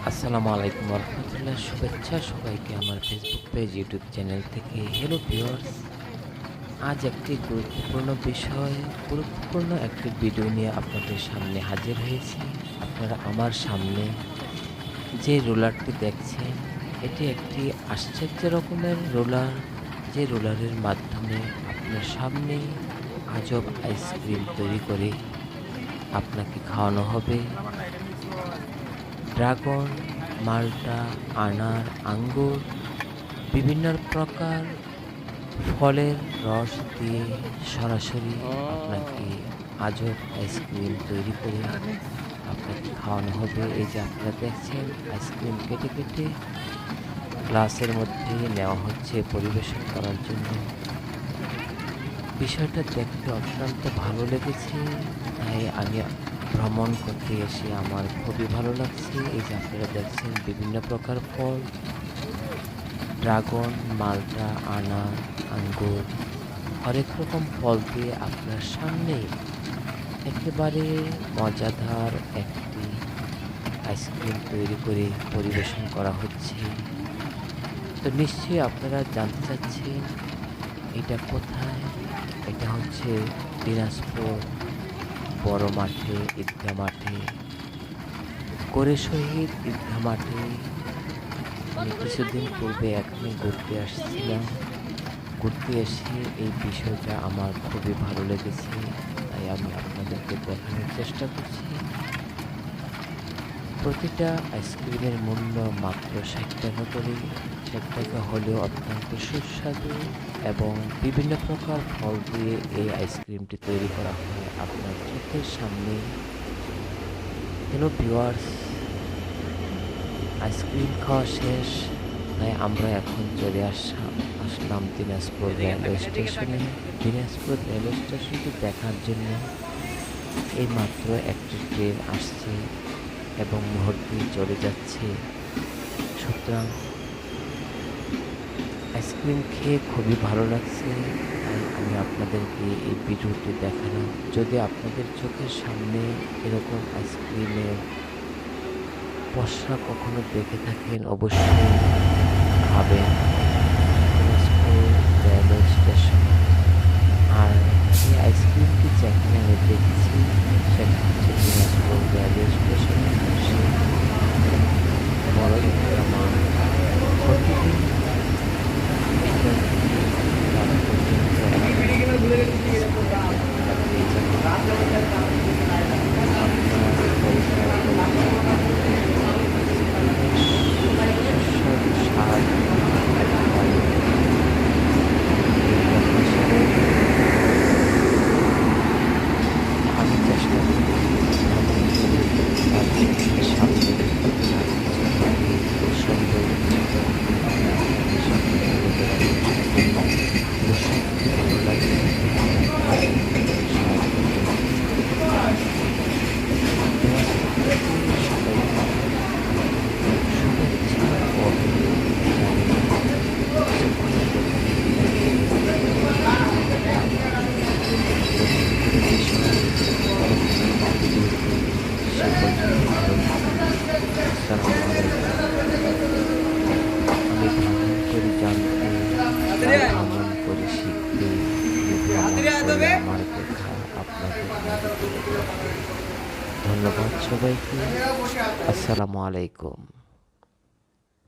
আসসালামু আলাইকুম রহমতুল্লাহ। শুভেচ্ছা সবাইকে আমার ফেসবুক পেজ, ইউটিউব চ্যানেল থেকে। হ্যালো ভিউয়ার্স, আজ একটি গুরুত্বপূর্ণ একটি ভিডিও নিয়ে আপনাদের সামনে হাজির হয়েছি। আপনারা আমার সামনে যে রোলারটি দেখছেন, এটি একটি আশ্চর্য রকমের রোলার, যে রোলারের মাধ্যমে আপনার সামনে আজব আইসক্রিম তৈরি করে আপনাকে খাওয়ানো হবে। ড্রাগন, মাল্টা, আনার, আঙ্গুর, বিভিন্ন প্রকার ফলের রস দিয়ে সরাসরি আপনাকে আজব আইসক্রিম তৈরি করে আপনাকে খাওয়ানো হবে। এই যে আপনারা দেখছেন, আইসক্রিম কেটে কেটে গ্লাসের মধ্যে নেওয়া হচ্ছে পরিবেশন করার জন্য। বিষয়টা দেখতে অত্যন্ত ভালো লেগেছে, তাই আমি ভ্রমণ করতে এসে আমার খুবই ভালো লাগছে। এই যে আপনারা দেখছেন, বিভিন্ন প্রকার ফল, ড্রাগন, মাল্টা, আনার, আঙ্গুর, হরেক রকম ফল দিয়ে আপনার সামনে একেবারে মজাদার একটি আইসক্রিম তৈরি করে পরিবেশন করা হচ্ছে। তো নিশ্চয়ই আপনারা জানতে চাচ্ছেন এটা কোথায়। এটা হচ্ছে দিনাজপুর বড় মাঠে, ঈদগাহ মাঠে, করে শহীদ ঈদগাহ মাঠে। আমি কিছুদিন পূর্বে এখানে ঘুরতে আসছিলাম। ঘুরতে এসে এই বিষয়টা আমার খুবই ভালো লেগেছে, তাই আমি আপনাদেরকে দেখানোর চেষ্টা করছি। প্রতিটা আইসক্রিমের মূল্য মাত্র 60 টাকা করে। 60 টাকা হলেও অত্যন্ত সুস্বাদু এবং বিভিন্ন প্রকার ফল দিয়ে এই আইসক্রিমটি তৈরি করা হয় আপনার চোখের সামনে। হ্যালো ভিউয়ার্স, আইসক্রিম খাওয়া শেষ, তাই আমরা এখন চলে আসলাম দিনাজপুর রেলওয়ে স্টেশনে। দিনাজপুর রেলওয়ে স্টেশনটি দেখার জন্য এই মাত্র একটি ট্রেন আসছে এবং মুহূর্তেই চলে যাচ্ছে। সুতরাং আইসক্রিম খেয়ে খুবই ভালো লাগছে, তাই আমি আপনাদেরকে এই ভিডিওটি দেখালাম। যদি আপনাদের চোখের সামনে এরকম আইসক্রিমের পসরা কখনো দেখে থাকেন, অবশ্যই খাবেন দিনাজপুর রেলওয়ে স্টেশন। আর এই আইসক্রিমটি যেখানে আমি দেখছি সেটা হচ্ছে দিনাজপুর রেলওয়ে স্টেশনের পাশে বড় একটা মাঠ। প্রতিদিন বিকেল থেকে রাত পর্যন্ত আমি চেষ্টা করি সামনে সুন্দর ভালো লাগে। শুভেচ্ছা ও আমি ভ্রমণ করে জানতে, ভ্রমণ করে শিখতে, আমার দেখা আপনাদের মাঝে তুলে ধরতে। ধন্যবাদ সবাইকে। আসসালামু আলাইকুম।